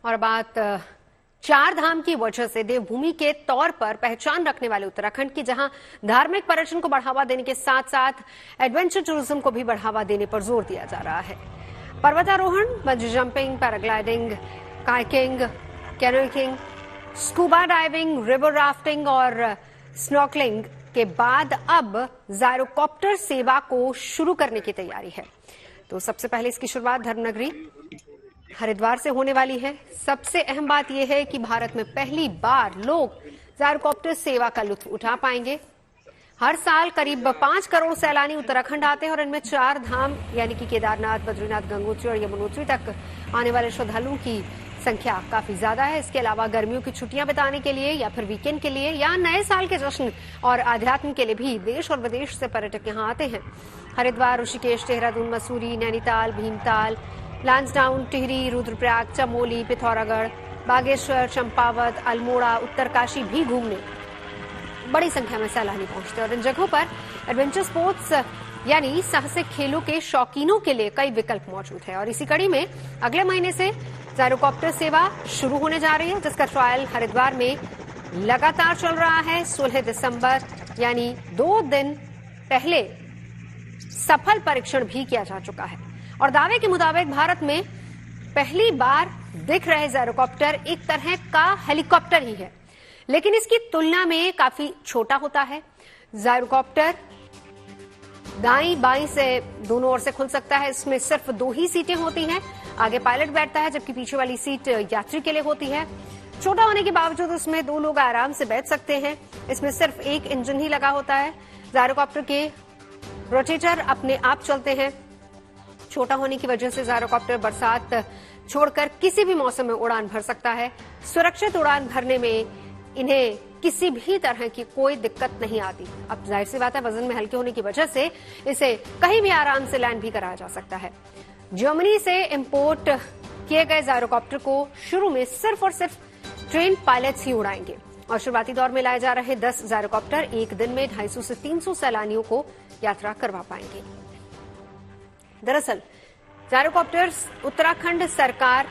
और बात चार धाम की वजह से देवभूमि के तौर पर पहचान रखने वाले उत्तराखंड की, जहां धार्मिक पर्यटन को बढ़ावा देने के साथ साथ एडवेंचर टूरिज्म को भी बढ़ावा देने पर जोर दिया जा रहा है। पर्वतारोहण, bungee jumping, paragliding, kayaking, canoeing, scuba diving, river rafting और स्नॉर्कलिंग के बाद अब जायरोकॉप्टर सेवा को शुरू करने की तैयारी है। तो सबसे पहले इसकी शुरुआत धर्मनगरी हरिद्वार से होने वाली है। सबसे अहम बात यह है कि भारत में पहली बार लोग जायरोकॉप्टर सेवा का लुत्फ उठा पाएंगे। हर साल करीब 5 करोड़ सैलानी उत्तराखंड आते हैं और इनमें 4 धाम यानी कि केदारनाथ, बद्रीनाथ, गंगोत्री और यमुनोत्री तक आने वाले श्रद्धालुओं की संख्या काफी ज्यादा है। इसके अलावा गर्मियों की छुट्टियां बिताने के लिए या फिर वीकेंड के लिए या नए साल के जश्न और आध्यात्म के लिए भी देश और विदेश से पर्यटक यहां आते हैं। हरिद्वार, ऋषिकेश, देहरादून, मसूरी, नैनीताल, भीमताल, लांसडाउन, टिहरी, रुद्रप्रयाग, चमोली, पिथौरागढ़, बागेश्वर, चंपावत, अल्मोड़ा, उत्तरकाशी भी घूमने बड़ी संख्या में सैलानी पहुंचते हैं और इन जगहों पर एडवेंचर स्पोर्ट्स यानी साहसिक खेलों के शौकीनों के लिए कई विकल्प मौजूद है। और इसी कड़ी में अगले महीने से जायरोकॉप्टर सेवा शुरू होने जा रही है, जिसका ट्रायल हरिद्वार में लगातार चल रहा है। 16 दिसंबर यानी 2 दिन पहले सफल परीक्षण भी किया जा चुका है और दावे के मुताबिक भारत में पहली बार दिख रहे जायरोकॉप्टर एक तरह का हेलीकॉप्टर ही है, लेकिन इसकी तुलना में काफी छोटा होता है। जायरोकॉप्टर दाईं बाईं से दोनों ओर से खुल सकता है। इसमें सिर्फ 2 ही सीटें होती हैं। आगे पायलट बैठता है जबकि पीछे वाली सीट यात्री के लिए होती है। छोटा होने के बावजूद उसमें 2 लोग आराम से बैठ सकते हैं। इसमें सिर्फ एक इंजन ही लगा होता है। जायरोकॉप्टर के रोटेटर अपने आप चलते हैं। छोटा होने की वजह से जायरोकॉप्टर बरसात छोड़कर किसी भी मौसम में उड़ान भर सकता है। सुरक्षित उड़ान भरने में इन्हें किसी भी तरह की कोई दिक्कत नहीं आती। अब जाहिर सी बात है, वजन में हल्के होने की वजह से इसे कहीं भी आराम से लैंड भी कराया जा सकता है। जर्मनी से इंपोर्ट किए गए जायरोकॉप्टर को शुरू में सिर्फ और सिर्फ ट्रेन पायलट्स ही उड़ाएंगे और शुरुआती दौर में लाए जा रहे 10 जायरोकॉप्टर एक दिन में 250 से 300 सैलानियों को यात्रा करवा पाएंगे। दरअसल जायरोकॉप्टर्स उत्तराखंड सरकार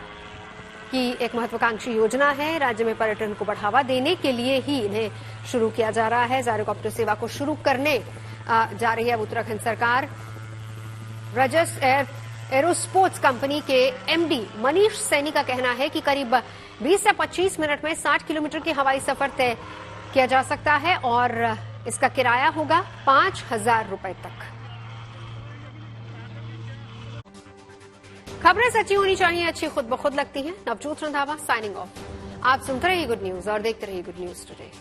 की एक महत्वाकांक्षी योजना है। राज्य में पर्यटन को बढ़ावा देने के लिए ही इन्हें शुरू किया जा रहा है। जायरोकॉप्टर सेवा को शुरू करने जा रही है उत्तराखंड सरकार। रजस एरोस्पोर्ट्स कंपनी के एमडी मनीष सैनी का कहना है कि करीब 20 से 25 मिनट में 60 किलोमीटर की हवाई सफर तय किया जा सकता है और इसका किराया होगा 5,000 रुपए तक। खबरें सच्ची होनी चाहिए, अच्छी खुद ब खुद लगती हैं। Navjot Randhawa signing off. आप सुनते रहिए गुड न्यूज और देखते रहिए गुड न्यूज टुडे।